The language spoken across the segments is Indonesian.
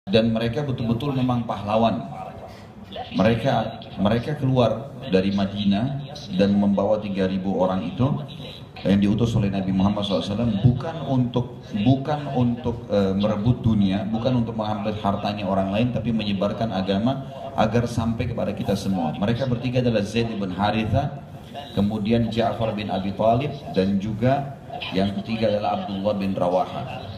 dan mereka betul-betul memang pahlawan. Mereka keluar dari Madinah dan membawa 3.000 orang itu yang diutus oleh Nabi Muhammad SAW bukan untuk merebut dunia, bukan untuk mengambil hartanya orang lain, tapi menyebarkan agama agar sampai kepada kita semua. Mereka bertiga adalah Zaid bin Haritha, kemudian Ja'far bin Abi Thalib, dan juga yang ketiga adalah Abdullah bin Rawaha.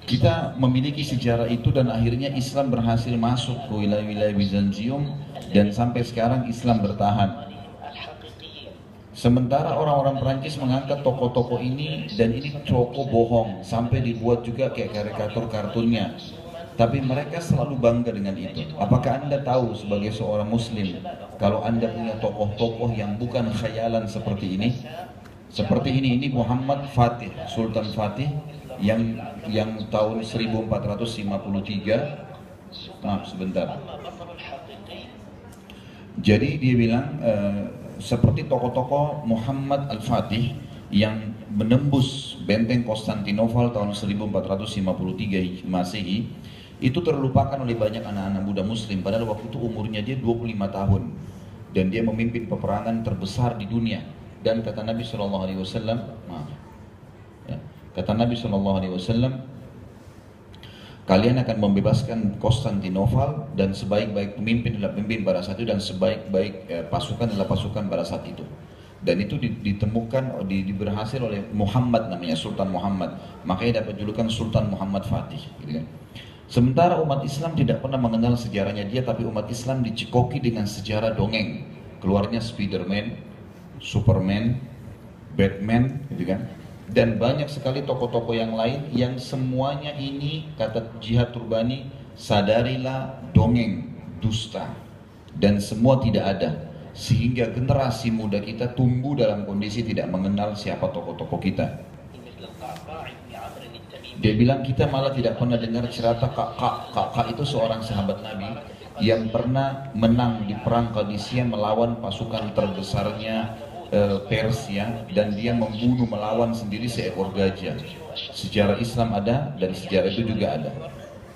Kita memiliki sejarah itu dan akhirnya Islam berhasil masuk ke wilayah-wilayah Bizantium dan sampai sekarang Islam bertahan. Sementara orang-orang Perancis mengangkat tokoh-tokoh ini dan ini tokoh bohong sampai dibuat juga kayak karikatur kartunnya. Tapi mereka selalu bangga dengan itu. Apakah Anda tahu sebagai seorang Muslim kalau Anda punya tokoh-tokoh yang bukan khayalan seperti ini? Seperti ini Muhammad Fatih, Sultan Fatih yang tahun 1453. Maaf sebentar. Jadi dia bilang seperti tokoh-tokoh Muhammad Al-Fatih yang menembus benteng Konstantinopel tahun 1453 Masehi, itu terlupakan oleh banyak anak-anak muda Muslim. Padahal waktu itu umurnya dia 25 tahun dan dia memimpin peperangan terbesar di dunia. Dan kata Nabi SAW, kata Nabi SAW, kalian akan membebaskan Konstantinopel dan sebaik-baik pemimpin adalah pemimpin pada saat itu dan sebaik-baik pasukan adalah pasukan pada saat itu. Dan itu ditemukan, berhasil oleh Muhammad, namanya Sultan Muhammad. Makanya dapat julukan Sultan Muhammad Fatih. Gitu kan. Sementara umat Islam tidak pernah mengenal sejarahnya dia, tapi umat Islam dicekoki dengan sejarah dongeng. Keluarnya Spiderman, Superman, Batman, gitu kan. Dan banyak sekali tokoh-tokoh yang lain yang semuanya ini, kata Jihad Turbani, sadarilah dongeng, dusta, dan semua tidak ada. Sehingga generasi muda kita tumbuh dalam kondisi tidak mengenal siapa tokoh-tokoh kita. Dia bilang kita malah tidak pernah dengar cerita kakak itu seorang sahabat Nabi yang pernah menang di perang Qadisiyah melawan pasukan terbesarnya Persia, dan dia membunuh melawan sendiri seekor gajah. Sejarah Islam ada dan sejarah itu juga ada.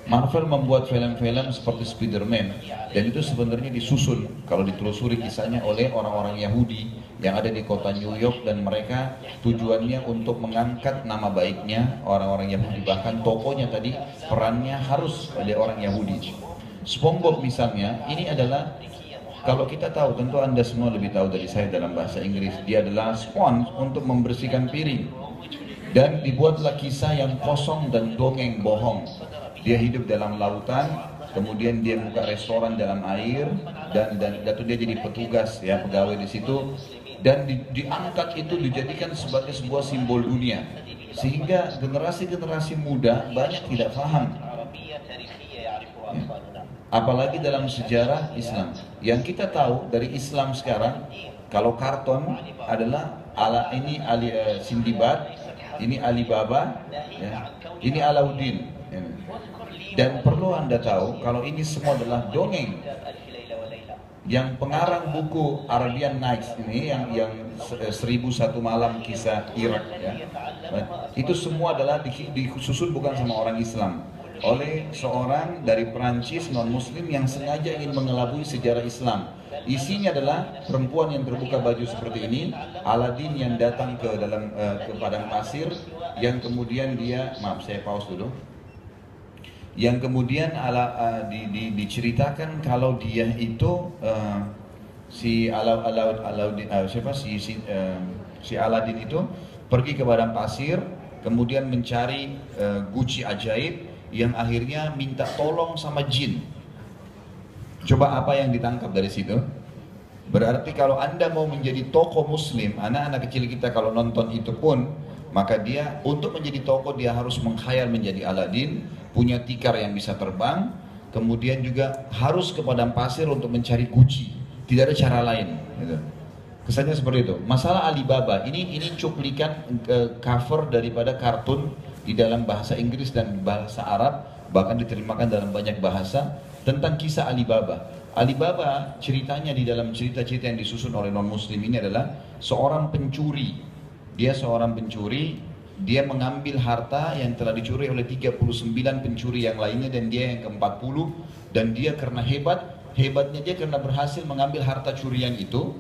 Marvel membuat film-film seperti Spiderman dan itu sebenarnya disusun kalau ditelusuri kisahnya oleh orang-orang Yahudi yang ada di kota New York, dan mereka tujuannya untuk mengangkat nama baiknya orang-orang Yahudi. Bahkan tokohnya tadi perannya harus ada orang Yahudi. SpongeBob misalnya, ini adalah, kalau kita tahu, tentu Anda semua lebih tahu dari saya dalam bahasa Inggris, dia adalah sponge untuk membersihkan piring. Dan dibuatlah kisah yang kosong dan dongeng bohong. Dia hidup dalam lautan, kemudian dia buka restoran dalam air, dan dia jadi petugas, ya, pegawai di situ, dan diangkat itu dijadikan sebagai sebuah simbol dunia, sehingga generasi-generasi muda banyak tidak paham. Apalagi dalam sejarah Islam. Yang kita tahu dari Islam sekarang, kalau karton adalah Sindbad, ini Alibaba, ya, ini Alauddin. Ya. Dan perlu Anda tahu kalau ini semua adalah dongeng. Yang pengarang buku Arabian Nights ini yang 1001 malam kisah Irak, ya, itu semua adalah disusun bukan sama orang Islam, oleh seorang dari Perancis non-muslim yang sengaja ingin mengelabui sejarah Islam. Isinya adalah perempuan yang terbuka baju seperti ini, Aladin yang datang ke padang pasir, yang kemudian dia, maaf saya pause dulu, yang kemudian diceritakan kalau dia itu si Aladin itu pergi ke padang pasir, kemudian mencari guci ajaib, yang akhirnya minta tolong sama jin. Coba apa yang ditangkap dari situ? Berarti kalau Anda mau menjadi tokoh muslim, anak-anak kecil kita kalau nonton itu pun, maka dia untuk menjadi tokoh dia harus menghayal menjadi Aladin, punya tikar yang bisa terbang, kemudian juga harus ke padang pasir untuk mencari guci. Tidak ada cara lain, gitu. Kesannya seperti itu. Masalah Alibaba ini cuplikan cover daripada kartun di dalam bahasa Inggris dan bahasa Arab, bahkan diterjemahkan dalam banyak bahasa, tentang kisah Alibaba. Alibaba ceritanya di dalam cerita-cerita yang disusun oleh non-muslim ini adalah seorang pencuri. Dia seorang pencuri dia mengambil harta yang telah dicuri oleh 39 pencuri yang lainnya dan dia yang ke-40, dan dia karena hebatnya dia karena berhasil mengambil harta curian itu,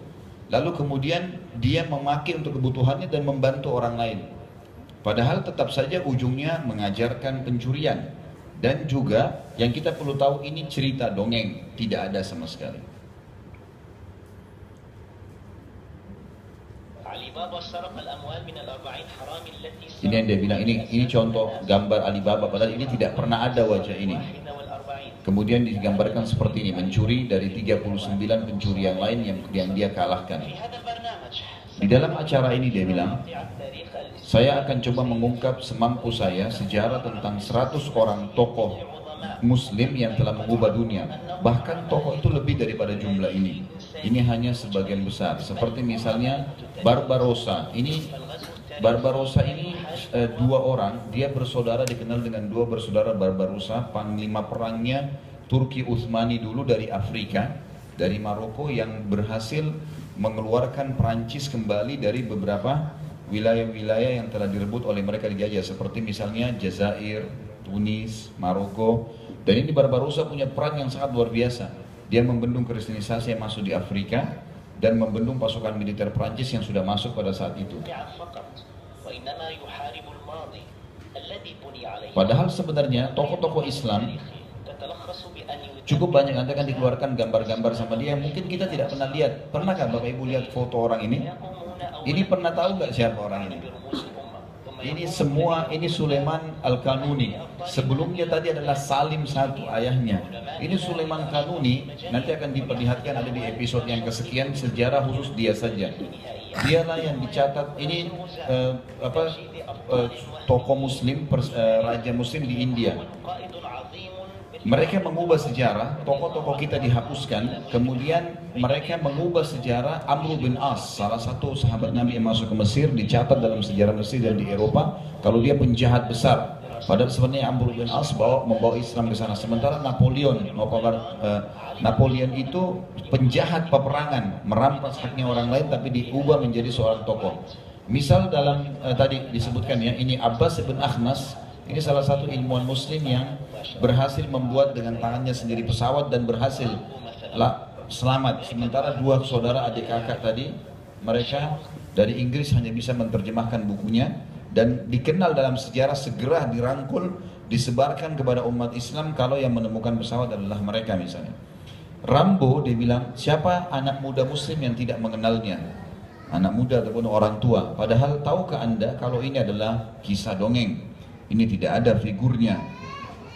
lalu kemudian dia memakai untuk kebutuhannya dan membantu orang lain. Padahal tetap saja ujungnya mengajarkan pencurian. Dan juga yang kita perlu tahu, ini cerita dongeng, tidak ada sama sekali. Ini yang dia bilang, ini contoh gambar Alibaba, padahal ini tidak pernah ada wajah ini. Kemudian digambarkan seperti ini, mencuri dari 39 pencuri yang lain yang dia kalahkan. Di dalam acara ini dia bilang, saya akan coba mengungkap semampu saya sejarah tentang 100 orang tokoh muslim yang telah mengubah dunia. Bahkan tokoh itu lebih daripada jumlah ini. Ini hanya sebagian besar. Seperti misalnya Barbarossa. Barbarossa ini dua orang, dia bersaudara, dikenal dengan dua bersaudara Barbarossa, panglima perangnya Turki Utsmani dulu dari Afrika, dari Maroko, yang berhasil mengeluarkan Perancis kembali dari beberapa wilayah-wilayah yang telah direbut oleh mereka dijajah, seperti misalnya Jazair, Tunis, Maroko. Dan ini Barbarossa punya peran yang sangat luar biasa. Dia membendung kristenisasi yang masuk di Afrika dan membendung pasukan militer Perancis yang sudah masuk pada saat itu. Padahal sebenarnya tokoh-tokoh Islam cukup banyak, Anda akan dikeluarkan gambar-gambar sama dia yang mungkin kita tidak pernah lihat. Pernahkah Bapak Ibu lihat foto orang ini? Ini pernah tahu nggak siapa orang ini? Ini semua, ini Sulaiman Al-Kanuni. Sebelumnya tadi adalah Salim I, ayahnya. Ini Sulaiman Kanuni, nanti akan diperlihatkan ada di episode yang kesekian, sejarah khusus dia saja. Dialah yang dicatat, ini tokoh muslim, raja muslim di India. Mereka mengubah sejarah, tokoh-tokoh kita dihapuskan, kemudian mereka mengubah sejarah. Amr bin As, salah satu sahabat Nabi yang masuk ke Mesir, dicatat dalam sejarah Mesir dan di Eropa, kalau dia penjahat besar. Padahal sebenarnya Amr bin As membawa Islam ke sana. Sementara Napoleon itu penjahat peperangan, merampas haknya orang lain, tapi diubah menjadi seorang tokoh. Misal dalam tadi disebutkan ya, ini Abbas bin Akhnas. Ini salah satu ilmuwan muslim yang berhasil membuat dengan tangannya sendiri pesawat dan berhasil selamat. Sementara dua saudara adik kakak tadi, mereka dari Inggris hanya bisa menerjemahkan bukunya dan dikenal dalam sejarah, segera dirangkul, disebarkan kepada umat Islam kalau yang menemukan pesawat adalah mereka misalnya. Rambo, dia bilang, siapa anak muda muslim yang tidak mengenalnya? Anak muda ataupun orang tua. Padahal tahukah Anda kalau ini adalah kisah dongeng? Ini tidak ada figurnya.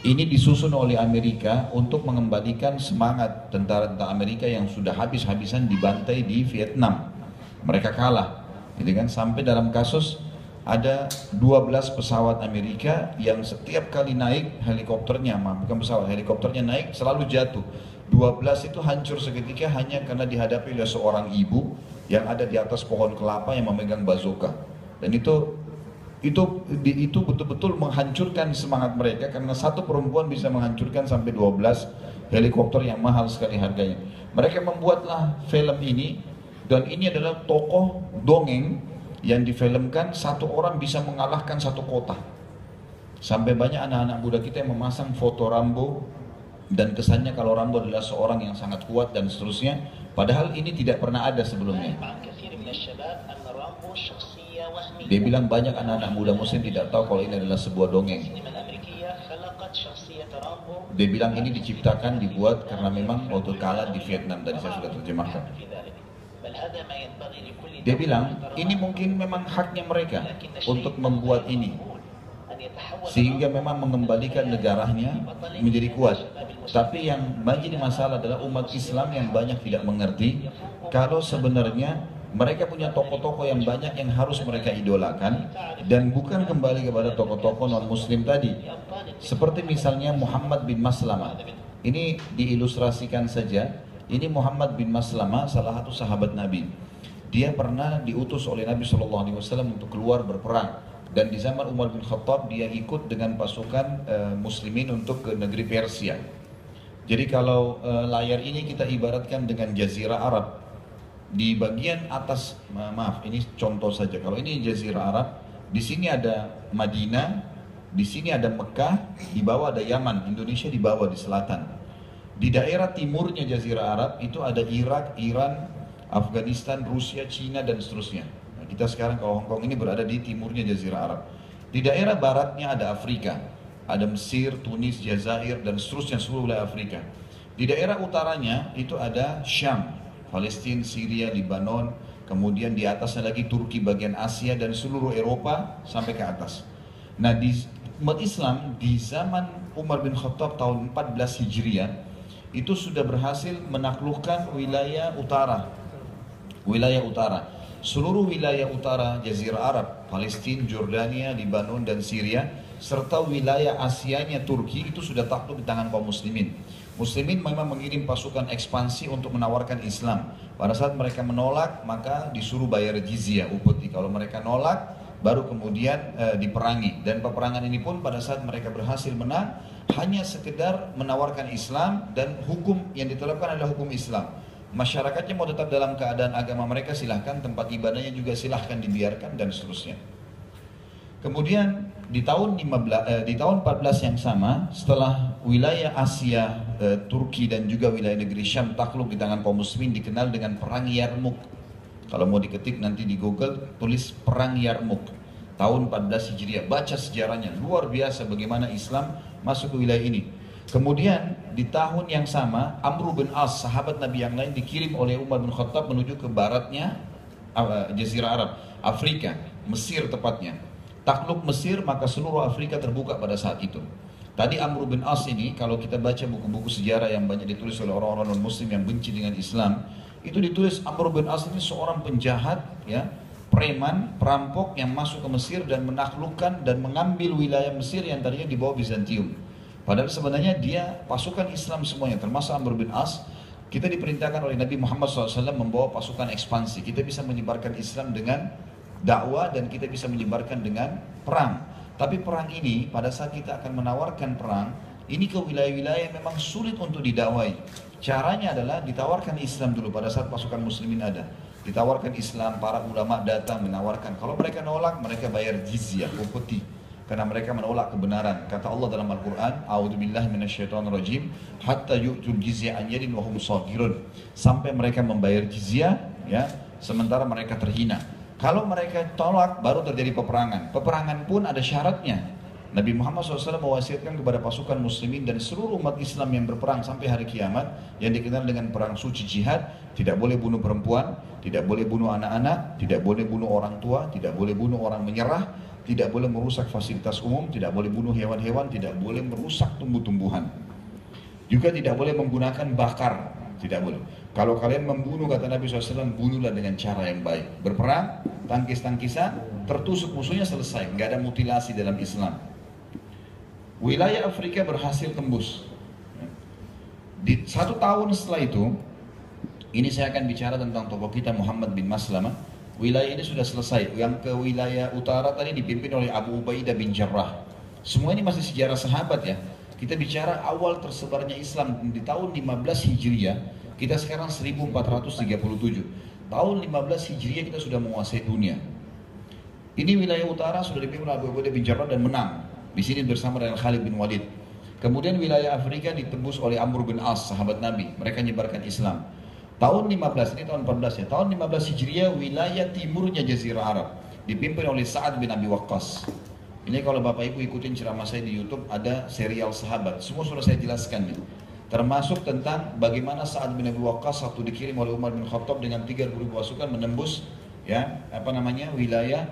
Ini disusun oleh Amerika untuk mengembalikan semangat tentara-tentara Amerika yang sudah habis-habisan dibantai di Vietnam. Mereka kalah, gitu kan? Sampai dalam kasus ada 12 pesawat Amerika yang setiap kali naik helikopternya, bukan pesawat, helikopternya naik selalu jatuh. 12 itu hancur seketika hanya karena dihadapi oleh seorang ibu yang ada di atas pohon kelapa yang memegang bazooka. Dan itu betul-betul menghancurkan semangat mereka, karena satu perempuan bisa menghancurkan sampai 12 helikopter yang mahal sekali harganya. Mereka membuatlah film ini, dan ini adalah tokoh dongeng yang difilmkan, satu orang bisa mengalahkan satu kota. Sampai banyak anak-anak muda kita yang memasang foto Rambo, dan kesannya kalau Rambo adalah seorang yang sangat kuat dan seterusnya. Padahal ini tidak pernah ada sebelumnya. Dia bilang banyak anak-anak muda muslim tidak tahu kalau ini adalah sebuah dongeng. Dia bilang ini diciptakan, dibuat karena memang waktu kalah di Vietnam, tadi saya sudah terjemahkan. Dia bilang ini mungkin memang haknya mereka untuk membuat ini, sehingga memang mengembalikan negaranya menjadi kuat. Tapi yang menjadi masalah adalah umat Islam yang banyak tidak mengerti kalau sebenarnya mereka punya tokoh-tokoh yang banyak yang harus mereka idolakan, dan bukan kembali kepada tokoh-tokoh non-muslim tadi. Seperti misalnya Muhammad bin Maslamah. Ini diilustrasikan saja. Ini Muhammad bin Maslamah, salah satu sahabat Nabi. Dia pernah diutus oleh Nabi SAW untuk keluar berperang. Dan di zaman Umar bin Khattab dia ikut dengan pasukan muslimin untuk ke negeri Persia. Jadi kalau layar ini kita ibaratkan dengan Jazirah Arab. Di bagian atas, maaf ini contoh saja, kalau ini Jazirah Arab, Di sini ada Madinah, di sini ada Mekah, di bawah ada Yaman, Indonesia di bawah di selatan. Di daerah timurnya Jazirah Arab itu ada Irak, Iran, Afghanistan, Rusia, Cina dan seterusnya. Nah, kita sekarang kalau Hong Kong ini berada di timurnya Jazirah Arab. Di daerah baratnya ada Afrika, ada Mesir, Tunis, Jazair dan seterusnya seluruh wilayah Afrika. Di daerah utaranya itu ada Syam, Palestina, Syria, Lebanon, kemudian di atasnya lagi Turki bagian Asia dan seluruh Eropa sampai ke atas. Nah, di umat Islam di zaman Umar bin Khattab tahun 14 Hijriah itu sudah berhasil menaklukkan wilayah utara. Wilayah utara, seluruh wilayah utara Jazirah Arab, Palestina, Jordania, Lebanon dan Syria, serta wilayah Asianya Turki itu sudah takluk di tangan kaum muslimin. Muslimin memang mengirim pasukan ekspansi untuk menawarkan Islam. Pada saat mereka menolak, maka disuruh bayar jizyah, upeti. Kalau mereka nolak, baru kemudian diperangi. Dan peperangan ini pun pada saat mereka berhasil menang, hanya sekedar menawarkan Islam dan hukum yang ditetapkan adalah hukum Islam. Masyarakatnya mau tetap dalam keadaan agama mereka silahkan, tempat ibadahnya juga silahkan dibiarkan dan seterusnya. Kemudian di tahun 14 yang sama, setelah wilayah Asia, Turki dan juga wilayah negeri Syam takluk di tangan kaum muslimin, dikenal dengan Perang Yarmuk. Kalau mau diketik nanti di Google, tulis Perang Yarmuk tahun 14 Hijriah, baca sejarahnya, luar biasa bagaimana Islam masuk ke wilayah ini. Kemudian di tahun yang sama, Amr bin As, sahabat Nabi yang lain, dikirim oleh Umar bin Khattab menuju ke baratnya Jazirah Arab, Afrika, Mesir tepatnya. Takluk Mesir, maka seluruh Afrika terbuka pada saat itu. Tadi Amr bin As ini, kalau kita baca buku-buku sejarah yang banyak ditulis oleh orang-orang non-muslim yang benci dengan Islam, itu ditulis Amr bin As ini seorang penjahat, ya, preman, perampok yang masuk ke Mesir dan menaklukkan dan mengambil wilayah Mesir yang tadinya di bawah Bizantium. Padahal sebenarnya dia pasukan Islam semuanya, termasuk Amr bin As. Kita diperintahkan oleh Nabi Muhammad SAW membawa pasukan ekspansi. Kita bisa menyebarkan Islam dengan dakwah dan kita bisa menyebarkan dengan perang. Tapi perang ini, pada saat kita akan menawarkan perang, ini ke wilayah-wilayah yang memang sulit untuk didakwai. Caranya adalah ditawarkan Islam dulu pada saat pasukan muslimin ada. Ditawarkan Islam, para ulama datang menawarkan. Kalau mereka nolak, mereka bayar jizyah, upeti. Karena mereka menolak kebenaran. Kata Allah dalam Al-Quran, A'udzubillahi minasyaitonirrajim, hatta yu'tul jizyah an yadin wa hum saghirun. Sampai mereka membayar jizyah, ya, sementara mereka terhina. Kalau mereka tolak, baru terjadi peperangan. Peperangan pun ada syaratnya. Nabi Muhammad SAW mewasiatkan kepada pasukan muslimin dan seluruh umat Islam yang berperang sampai hari kiamat, yang dikenal dengan perang suci jihad, tidak boleh bunuh perempuan, tidak boleh bunuh anak-anak, tidak boleh bunuh orang tua, tidak boleh bunuh orang menyerah, tidak boleh merusak fasilitas umum, tidak boleh bunuh hewan-hewan, tidak boleh merusak tumbuh-tumbuhan. Juga tidak boleh menggunakan bakar, tidak boleh. Kalau kalian membunuh, kata Nabi SAW, bunuhlah dengan cara yang baik. Berperang, tangkis-tangkisan, tertusuk musuhnya, selesai. Nggak ada mutilasi dalam Islam. Wilayah Afrika berhasil tembus. Di 1 tahun setelah itu, ini saya akan bicara tentang tokoh kita Muhammad bin Maslamah. Wilayah ini sudah selesai. Yang ke wilayah utara tadi dipimpin oleh Abu Ubaidah bin Jarrah. Semua ini masih sejarah sahabat ya. Kita bicara awal tersebarnya Islam di tahun 15 Hijriah. Kita sekarang 1437. Tahun 15 Hijriah kita sudah menguasai dunia. Ini wilayah utara sudah dipimpin oleh Abu Ubaidah bin Jarrah dan menang. Di sini bersama dengan Khalid bin Walid. Kemudian wilayah Afrika ditembus oleh Amr bin As, sahabat Nabi. Mereka menyebarkan Islam. Tahun 15, ini tahun 14 ya. Tahun 15 Hijriah, wilayah timurnya Jazirah Arab dipimpin oleh Sa'ad bin Abi Waqqas. Ini kalau Bapak Ibu ikutin ceramah saya di YouTube, ada serial sahabat. Semua sudah saya jelaskan nih. Termasuk tentang bagaimana Sa'ad bin Abi Waqqas waktu dikirim oleh Umar bin Khattab dengan 30.000 pasukan menembus wilayah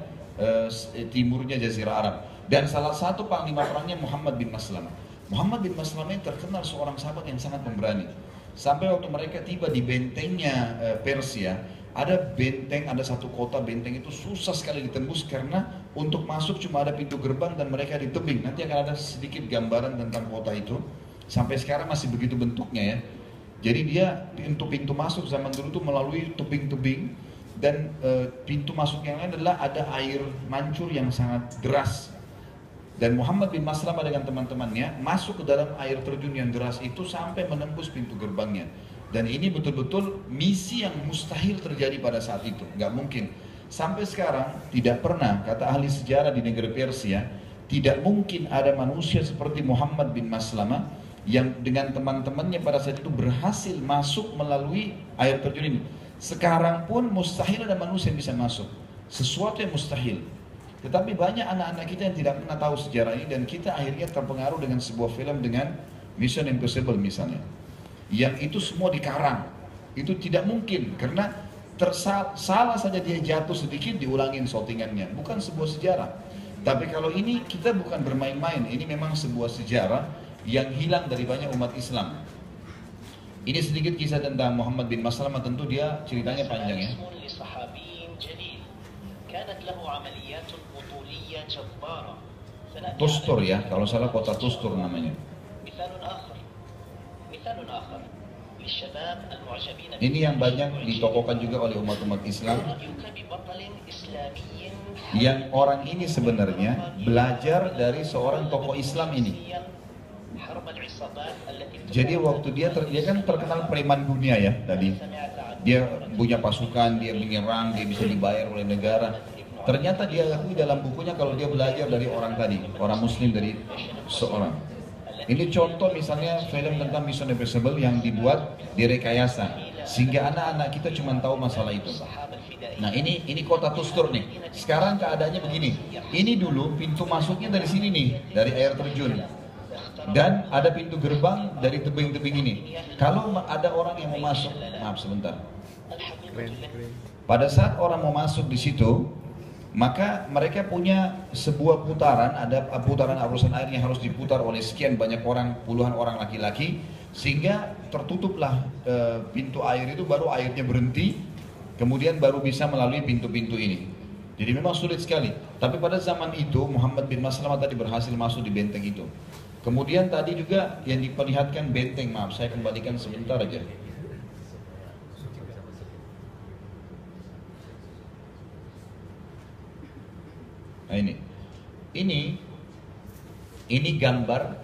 timurnya Jazirah Arab. Dan salah satu panglima perangnya Muhammad bin Maslamah. Muhammad bin Maslamah ini terkenal seorang sahabat yang sangat pemberani. Sampai waktu mereka tiba di bentengnya Persia, ada benteng, ada satu kota benteng itu susah sekali ditembus karena untuk masuk cuma ada pintu gerbang dan mereka di tebing. Nanti akan ada sedikit gambaran tentang kota itu. Sampai sekarang masih begitu bentuknya ya. Jadi dia pintu masuk zaman dulu itu melalui tebing-tebing dan pintu masuk yang lain adalah ada air mancur yang sangat deras. Dan Muhammad bin Maslamah dengan teman-temannya masuk ke dalam air terjun yang deras itu sampai menembus pintu gerbangnya. Dan ini betul-betul misi yang mustahil terjadi pada saat itu, nggak mungkin. Sampai sekarang tidak pernah, kata ahli sejarah di negeri Persia, tidak mungkin ada manusia seperti Muhammad bin Maslamah yang dengan teman-temannya pada saat itu berhasil masuk melalui air terjun ini. Sekarang pun mustahil ada manusia yang bisa masuk, sesuatu yang mustahil. Tetapi banyak anak-anak kita yang tidak pernah tahu sejarah ini, dan kita akhirnya terpengaruh dengan sebuah film dengan Mission Impossible misalnya, yang itu semua dikarang. Itu tidak mungkin, karena salah saja dia jatuh sedikit diulangin shootingannya, bukan sebuah sejarah. Tapi kalau ini kita bukan bermain-main, ini memang sebuah sejarah yang hilang dari banyak umat Islam. Ini sedikit kisah tentang Muhammad bin Maslamah, tentu dia ceritanya panjang ya. Tustur ya, kalau salah kota Tustur namanya. Ini yang banyak ditokohkan juga oleh umat-umat Islam. Yang orang ini sebenarnya belajar dari seorang tokoh Islam ini. Jadi waktu dia kan terkenal preman dunia ya tadi. Dia punya pasukan, dia menyerang, dia bisa dibayar oleh negara. Ternyata dia akui dalam bukunya kalau dia belajar dari orang tadi, orang muslim, dari seorang. Ini contoh misalnya film tentang Mission Impossible yang dibuat direkayasa, sehingga anak-anak kita cuma tahu masalah itu. Nah ini kota Tustur nih. Sekarang keadaannya begini. Ini dulu pintu masuknya dari sini nih, dari air terjun. Dan ada pintu gerbang dari tebing-tebing ini. Kalau ada orang yang mau masuk, maaf sebentar. Pada saat orang mau masuk di situ, maka mereka punya sebuah putaran, ada putaran arusan air yang harus diputar oleh sekian banyak orang, puluhan orang laki-laki, sehingga tertutuplah pintu air itu, baru airnya berhenti, kemudian baru bisa melalui pintu-pintu ini. Jadi memang sulit sekali. Tapi pada zaman itu Muhammad bin Maslamah tadi berhasil masuk di benteng itu. Kemudian tadi juga yang diperlihatkan benteng, maaf saya kembalikan sebentar aja. Nah ini gambar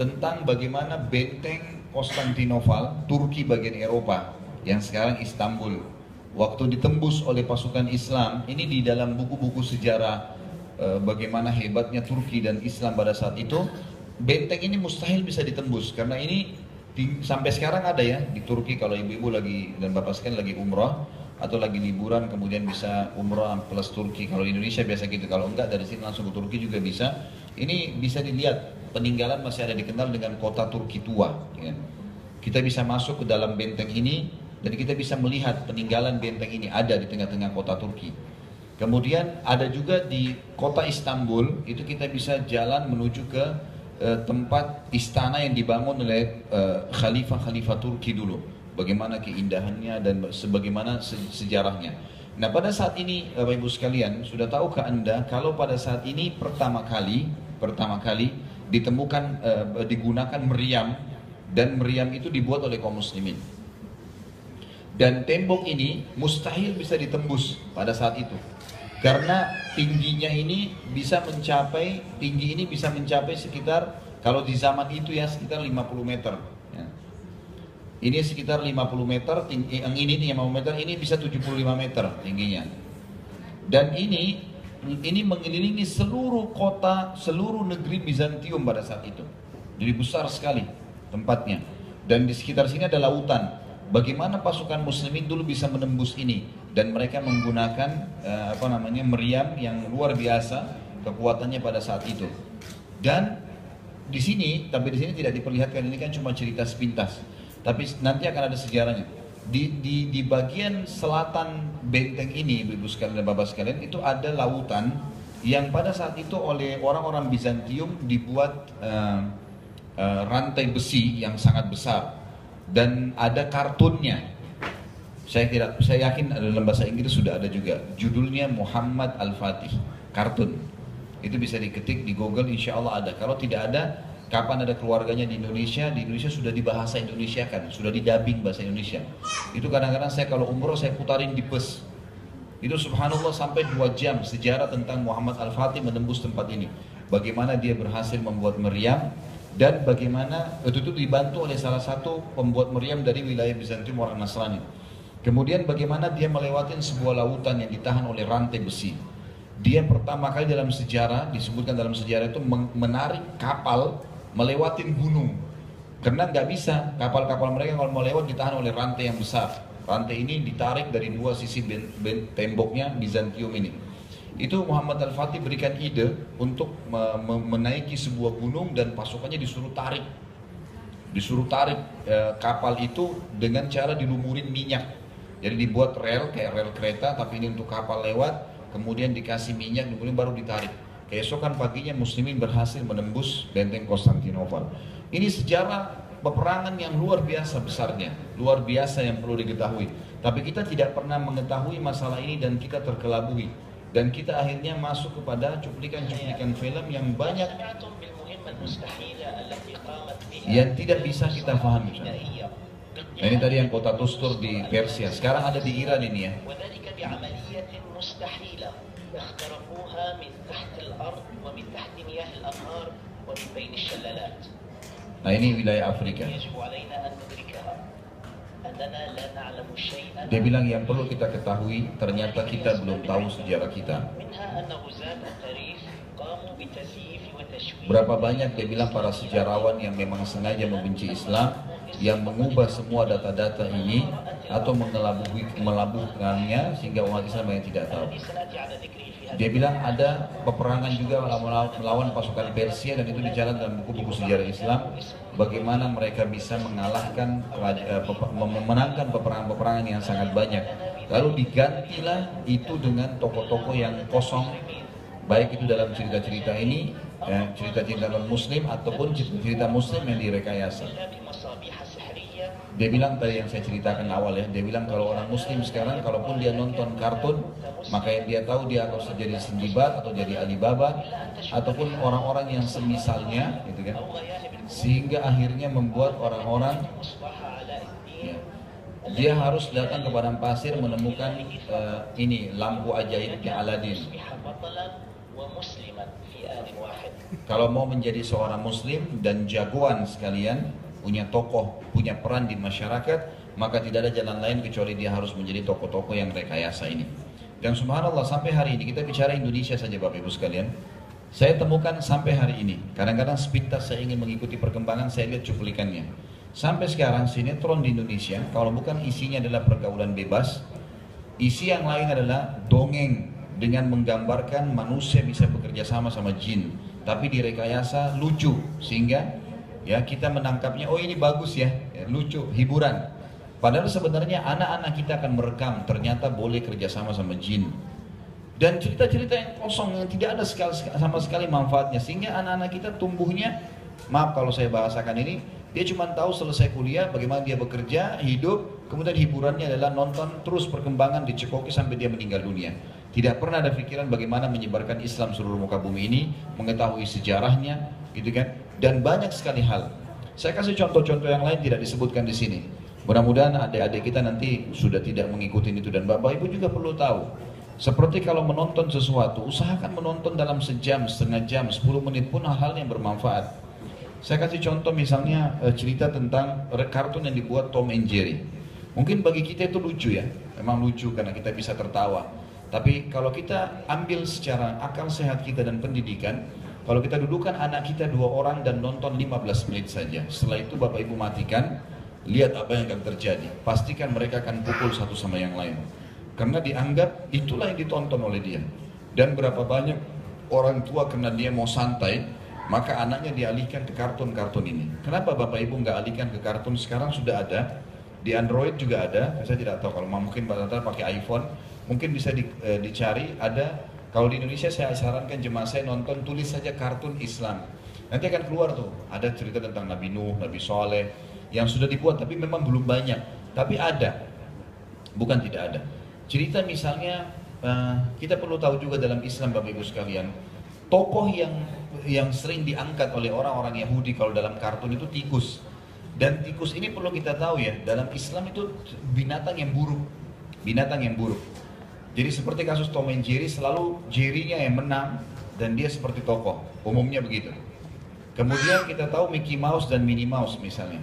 tentang bagaimana benteng Konstantinopel, Turki bagian Eropa, yang sekarang Istanbul, waktu ditembus oleh pasukan Islam. Ini di dalam buku-buku sejarah bagaimana hebatnya Turki dan Islam pada saat itu. Benteng ini mustahil bisa ditembus, karena ini sampai sekarang ada ya di Turki. Kalau ibu-ibu lagi dan bapak sekalian lagi umrah atau lagi liburan, kemudian bisa umrah plus Turki. Kalau di Indonesia biasa gitu, kalau enggak dari sini langsung ke Turki juga bisa. Ini bisa dilihat, peninggalan masih ada, dikenal dengan kota Turki tua ya. Kita bisa masuk ke dalam benteng ini dan kita bisa melihat peninggalan benteng ini ada di tengah-tengah kota Turki. Kemudian ada juga di kota Istanbul, itu kita bisa jalan menuju ke tempat istana yang dibangun oleh khalifah-khalifah Turki dulu. Bagaimana keindahannya dan sebagaimana sejarahnya. Nah pada saat ini Bapak Ibu sekalian, sudah tahukah Anda kalau pada saat ini pertama kali ditemukan digunakan meriam, dan meriam itu dibuat oleh kaum muslimin. Dan tembok ini mustahil bisa ditembus pada saat itu. Karena tingginya ini bisa mencapai, sekitar, kalau di zaman itu ya sekitar 50 meter. Ya. Ini sekitar 50 meter, yang ini 50 meter, ini bisa 75 meter tingginya. Dan ini mengelilingi seluruh kota, seluruh negeri Bizantium pada saat itu. Jadi besar sekali tempatnya. Dan di sekitar sini ada lautan. Bagaimana pasukan muslimin dulu bisa menembus ini? Dan mereka menggunakan meriam yang luar biasa kekuatannya pada saat itu. Dan di sini tidak diperlihatkan, ini kan cuma cerita sepintas. Tapi nanti akan ada sejarahnya. Di bagian selatan benteng ini, ibu sekalian dan bapak sekalian, itu ada lautan yang pada saat itu oleh orang-orang Bizantium dibuat rantai besi yang sangat besar, dan ada kartunnya. Saya yakin dalam bahasa Inggris sudah ada juga. Judulnya Muhammad Al-Fatih, kartun. Itu bisa diketik di Google, insya Allah ada. Kalau tidak ada, kapan ada keluarganya di Indonesia sudah dibahasa Indonesia kan, sudah didubbing bahasa Indonesia. Itu kadang-kadang saya kalau umroh saya putarin di bus. Itu subhanallah sampai 2 jam sejarah tentang Muhammad Al-Fatih menembus tempat ini. Bagaimana dia berhasil membuat meriam, dan bagaimana itu dibantu oleh salah satu pembuat meriam dari wilayah Bizantium, orang Nasrani. Kemudian bagaimana dia melewati sebuah lautan yang ditahan oleh rantai besi. Dia pertama kali dalam sejarah, disebutkan dalam sejarah itu menarik kapal melewati gunung. Karena nggak bisa, kapal-kapal mereka kalau mau lewat ditahan oleh rantai yang besar. Rantai ini ditarik dari dua sisi temboknya Bizantium ini. Itu Muhammad Al-Fatih berikan ide untuk menaiki sebuah gunung dan pasukannya disuruh tarik. Disuruh tarik kapal itu dengan cara dilumurin minyak. Jadi dibuat rel kayak rel kereta, tapi ini untuk kapal lewat, kemudian dikasih minyak, kemudian baru ditarik. Keesokan paginya muslimin berhasil menembus benteng Konstantinopel. Ini sejarah peperangan yang luar biasa besarnya, luar biasa yang perlu diketahui. Tapi kita tidak pernah mengetahui masalah ini dan kita terkelabui. Dan kita akhirnya masuk kepada cuplikan-cuplikan film yang banyak yang tidak bisa kita pahami. Nah, ini tadi yang kota Tustur di Persia. Sekarang ada di Iran ini ya. Nah, ini wilayah Afrika. Dia bilang yang perlu kita ketahui, ternyata kita belum tahu sejarah kita. Berapa banyak dia bilang para sejarawan yang memang sengaja membenci Islam, yang mengubah semua data-data ini atau melabuhkannya sehingga umat Islam yang tidak tahu. Dia bilang ada peperangan juga melawan pasukan Persia dan itu dicatat dalam buku-buku sejarah Islam. Bagaimana mereka bisa mengalahkan, memenangkan peperangan-peperangan yang sangat banyak. Lalu digantilah itu dengan tokoh-tokoh yang kosong, baik itu dalam cerita-cerita ini, cerita-cerita non-muslim ataupun cerita-cerita muslim yang direkayasa. Dia bilang tadi yang saya ceritakan awal ya, dia bilang kalau orang muslim sekarang kalaupun dia nonton kartun, maka yang dia tahu dia harus jadi Sindibat atau jadi Alibaba ataupun orang-orang yang semisalnya gitu kan. Sehingga akhirnya membuat orang-orang dia harus datang ke padang pasir menemukan ini lampu ajaibnya Aladin. Kalau mau menjadi seorang muslim dan jagoan sekalian, punya tokoh, punya peran di masyarakat, maka tidak ada jalan lain kecuali dia harus menjadi tokoh-tokoh yang rekayasa ini. Dan subhanallah sampai hari ini, kita bicara Indonesia saja Bapak Ibu sekalian, saya temukan sampai hari ini, kadang-kadang sepintas saya ingin mengikuti perkembangan, saya lihat cuplikannya. Sampai sekarang sinetron di Indonesia, kalau bukan isinya adalah pergaulan bebas, isi yang lain adalah dongeng dengan menggambarkan manusia bisa bekerja sama jin, tapi direkayasa lucu sehingga ya kita menangkapnya, oh ini bagus ya, lucu, hiburan. Padahal sebenarnya anak-anak kita akan merekam, ternyata boleh kerjasama sama jin. Dan cerita-cerita yang kosong, yang tidak ada sama sekali manfaatnya. Sehingga anak-anak kita tumbuhnya, maaf kalau saya bahasakan ini, dia cuma tahu selesai kuliah, bagaimana dia bekerja, hidup, kemudian hiburannya adalah nonton terus perkembangan dicekoki sampai dia meninggal dunia. Tidak pernah ada pikiran bagaimana menyebarkan Islam seluruh muka bumi ini, mengetahui sejarahnya, gitu kan? Dan banyak sekali hal. Saya kasih contoh-contoh yang lain tidak disebutkan di sini. Mudah-mudahan adik-adik kita nanti sudah tidak mengikuti itu, dan Bapak Ibu juga perlu tahu. Seperti kalau menonton sesuatu, usahakan menonton dalam sejam, setengah jam, 10 menit pun hal-hal yang bermanfaat. Saya kasih contoh misalnya cerita tentang kartun yang dibuat Tom and Jerry. Mungkin bagi kita itu lucu ya, memang lucu karena kita bisa tertawa. Tapi kalau kita ambil secara akal sehat kita dan pendidikan, kalau kita dudukkan anak kita 2 orang dan nonton 15 menit saja, setelah itu Bapak Ibu matikan, lihat apa yang akan terjadi. Pastikan mereka akan pukul satu sama yang lain. Karena dianggap itulah yang ditonton oleh dia. Dan berapa banyak orang tua karena dia mau santai, maka anaknya dialihkan ke kartun-kartun ini. Kenapa Bapak Ibu nggak alihkan ke kartun? Sekarang sudah ada, di Android juga ada. Saya tidak tahu kalau mungkin Bapak pakai iPhone, mungkin bisa dicari ada. Kalau di Indonesia saya sarankan jemaah saya nonton, tulis saja kartun Islam. Nanti akan keluar tuh, ada cerita tentang Nabi Nuh, Nabi Soleh, yang sudah dibuat tapi memang belum banyak. Tapi ada, bukan tidak ada. Cerita misalnya, kita perlu tahu juga dalam Islam Bapak Ibu sekalian, tokoh yang sering diangkat oleh orang-orang Yahudi kalau dalam kartun itu tikus. Dan tikus ini perlu kita tahu ya, dalam Islam itu binatang yang buruk. Binatang yang buruk. Jadi seperti kasus Tom and Jerry, selalu Jerry-nya yang menang dan dia seperti tokoh, umumnya begitu. Kemudian kita tahu Mickey Mouse dan Minnie Mouse misalnya,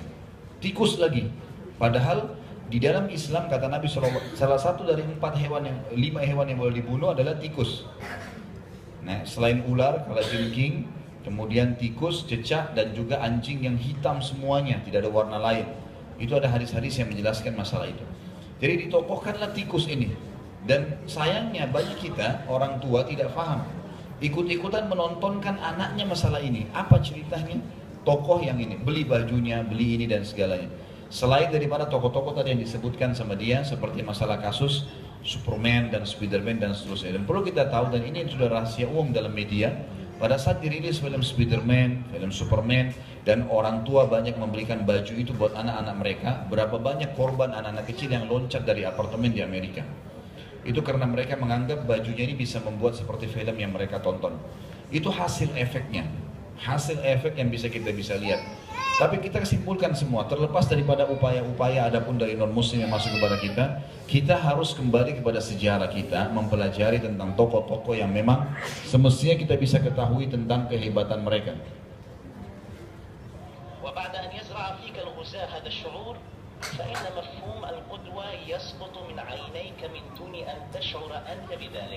tikus lagi. Padahal Di dalam Islam kata Nabi SAW, salah satu dari 5 hewan yang boleh dibunuh adalah tikus. Nah, selain ular, kalajengking, kemudian tikus, cecak, dan juga anjing yang hitam semuanya, tidak ada warna lain. Itu ada hadis-hadis yang menjelaskan masalah itu. Jadi ditokohkanlah tikus ini. Dan sayangnya banyak kita, orang tua tidak paham. Ikut-ikutan menontonkan anaknya masalah ini. Apa ceritanya? Tokoh yang ini, beli bajunya, beli ini dan segalanya. Selain daripada tokoh-tokoh tadi yang disebutkan sama dia, seperti masalah kasus Superman dan Spiderman dan seterusnya. Dan perlu kita tahu, dan ini sudah rahasia umum dalam media, pada saat dirilis film Spiderman, film Superman, dan orang tua banyak membelikan baju itu buat anak-anak mereka, berapa banyak korban anak-anak kecil yang loncat dari apartemen di Amerika. Itu karena mereka menganggap bajunya ini bisa membuat seperti film yang mereka tonton. Itu hasil efeknya, hasil efek yang kita bisa lihat. Tapi kita simpulkan semua, terlepas daripada upaya-upaya adapun dari non-muslim yang masuk kepada kita harus kembali kepada sejarah kita, mempelajari tentang tokoh-tokoh yang memang semestinya kita bisa ketahui tentang kehebatan mereka.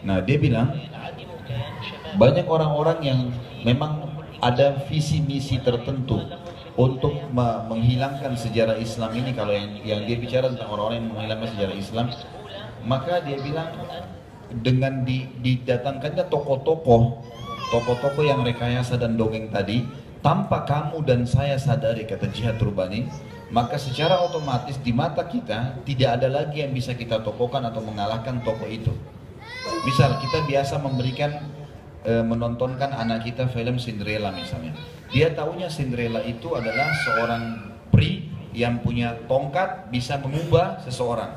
Nah, dia bilang banyak orang-orang yang memang ada visi misi tertentu untuk menghilangkan sejarah Islam ini. Kalau yang dia bicara tentang orang-orang yang menghilangkan sejarah Islam, maka dia bilang dengan didatangkannya tokoh-tokoh yang rekayasa dan dongeng tadi, tanpa kamu dan saya sadari, kata Jihad Rubani, maka secara otomatis di mata kita tidak ada lagi yang bisa kita tokohkan atau mengalahkan tokoh itu. Misal kita biasa menontonkan anak kita film Cinderella misalnya. Dia taunya Cinderella itu adalah seorang pri yang punya tongkat bisa mengubah seseorang.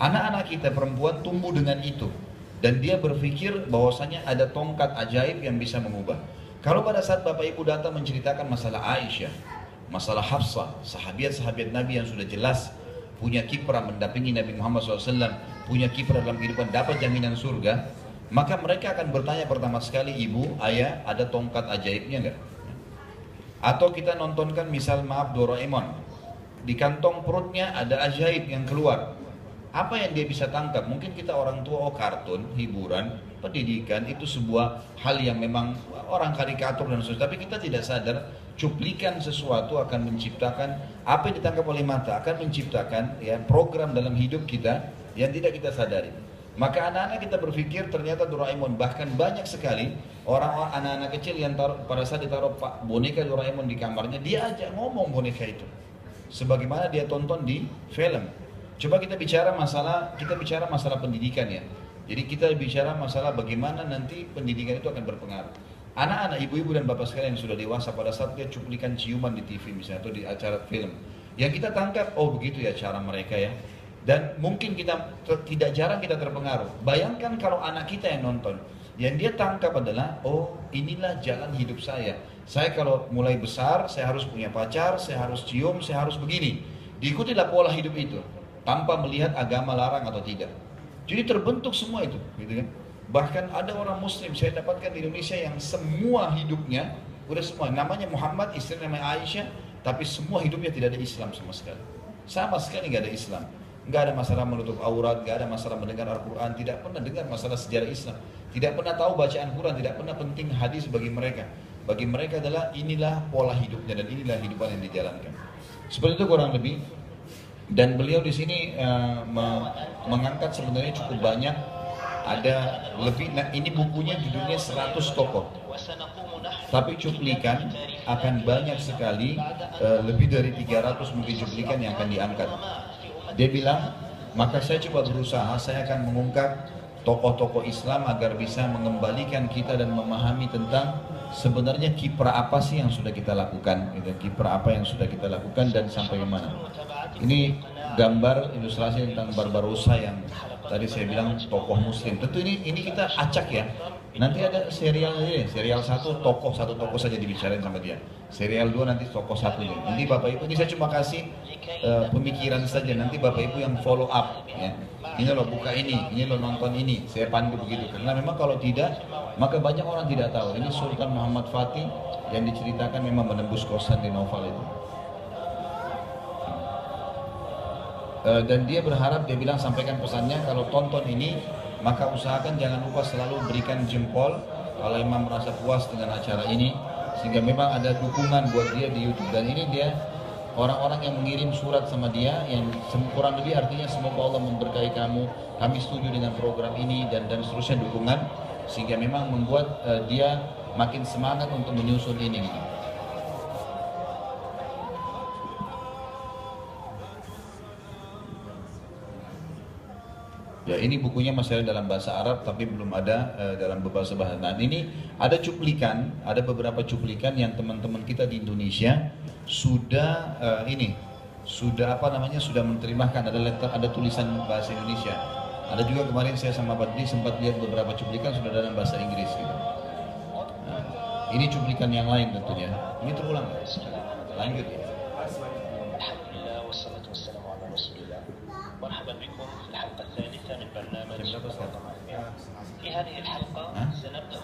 Anak-anak kita perempuan tumbuh dengan itu. Dan dia berpikir bahwasanya ada tongkat ajaib yang bisa mengubah. Kalau pada saat Bapak Ibu datang menceritakan masalah Aisyah, masalah Hafsah, sahabiat-sahabiat Nabi yang sudah jelas punya kiprah mendampingi Nabi Muhammad SAW, punya kiprah dalam kehidupan, dapat jaminan surga, maka mereka akan bertanya pertama sekali, ibu, ayah, ada tongkat ajaibnya enggak? Atau kita nontonkan misal maaf Doraemon, di kantong perutnya ada ajaib yang keluar. Apa yang dia bisa tangkap? Mungkin kita orang tua, kartun, hiburan, pendidikan, itu sebuah hal yang memang orang karikatur dan sebagainya. Tapi kita tidak sadar, cuplikan sesuatu akan menciptakan, apa yang ditangkap oleh mata akan menciptakan ya program dalam hidup kita yang tidak kita sadari. Maka anak-anak kita berpikir ternyata Doraemon, bahkan banyak sekali orang-orang anak-anak kecil yang pada saat ditaruh boneka Doraemon di kamarnya, dia ajak ngomong boneka itu, sebagaimana dia tonton di film. Coba kita bicara masalah pendidikan ya. Jadi kita bicara masalah bagaimana nanti pendidikan itu akan berpengaruh. Anak-anak, ibu-ibu dan bapak sekalian yang sudah dewasa, pada saat dia cuplikan ciuman di TV misalnya atau di acara film, yang kita tangkap, oh begitu ya cara mereka ya. Dan mungkin kita tidak jarang kita terpengaruh. Bayangkan kalau anak kita yang nonton, yang dia tangkap adalah, oh inilah jalan hidup saya. Saya kalau mulai besar, saya harus punya pacar, saya harus cium, saya harus begini. Diikutilah pola hidup itu, tanpa melihat agama larang atau tidak. Jadi terbentuk semua itu, gitu kan? Bahkan ada orang Muslim saya dapatkan di Indonesia yang semua hidupnya, udah semua, namanya Muhammad, istri namanya Aisyah, tapi semua hidupnya tidak ada Islam sama sekali. Sama sekali nggak ada Islam. Nggak ada masalah menutup aurat, nggak ada masalah mendengar Al-Quran, tidak pernah dengar masalah sejarah Islam, tidak pernah tahu bacaan Quran, tidak pernah penting hadis bagi mereka. Bagi mereka adalah inilah pola hidupnya dan inilah kehidupan yang dijalankan. Seperti itu kurang lebih. Dan beliau di sini mengangkat sebenarnya cukup banyak. Ada lebih, nah ini bukunya judulnya 100 tokoh. Tapi cuplikan akan banyak sekali, lebih dari 300 mungkin cuplikan yang akan diangkat. Dia bilang, maka saya coba berusaha, saya akan mengungkap tokoh-tokoh Islam agar bisa mengembalikan kita dan memahami tentang sebenarnya kiprah apa sih yang sudah kita lakukan, gitu. Kiprah apa yang sudah kita lakukan dan sampai mana. Ini gambar ilustrasi tentang Barbarossa yang tadi saya bilang tokoh Muslim. Tentu ini kita acak ya. Nanti ada serial aja, serial satu tokoh saja dibicarain sama dia. Serial 2 nanti tokoh satunya. Nanti Bapak Ibu, ini saya cuma kasih pemikiran saja. Nanti Bapak Ibu yang follow up ya. Ini loh buka ini loh nonton ini. Saya pandu begitu. Karena memang kalau tidak, maka banyak orang tidak tahu. Ini Sultan Muhammad Fatih yang diceritakan memang menembus Konstantinopel itu. Dan dia berharap, dia bilang sampaikan pesannya, kalau tonton ini maka usahakan jangan lupa selalu berikan jempol kalau memang merasa puas dengan acara ini, sehingga memang ada dukungan buat dia di YouTube. Dan ini dia orang-orang yang mengirim surat sama dia yang kurang lebih artinya semoga Allah memberkahi kamu, kami setuju dengan program ini dan seterusnya dukungan, sehingga memang membuat dia makin semangat untuk menyusun ini gitu. Ya, ini bukunya masih ada dalam bahasa Arab tapi belum ada dalam beberapa bahasa. Nah, ini ada cuplikan, ada beberapa cuplikan yang teman-teman kita di Indonesia sudah sudah sudah menerjemahkan, ada tulisan bahasa Indonesia. Ada juga kemarin saya sama Badri sempat lihat beberapa cuplikan sudah dalam bahasa Inggris gitu. Nah, ini cuplikan yang lain tentunya. Ini terulang. Lanjut. مرحبا بكم في الحلقة الثالثة من برنامج في هذه الحلقة سنبدأ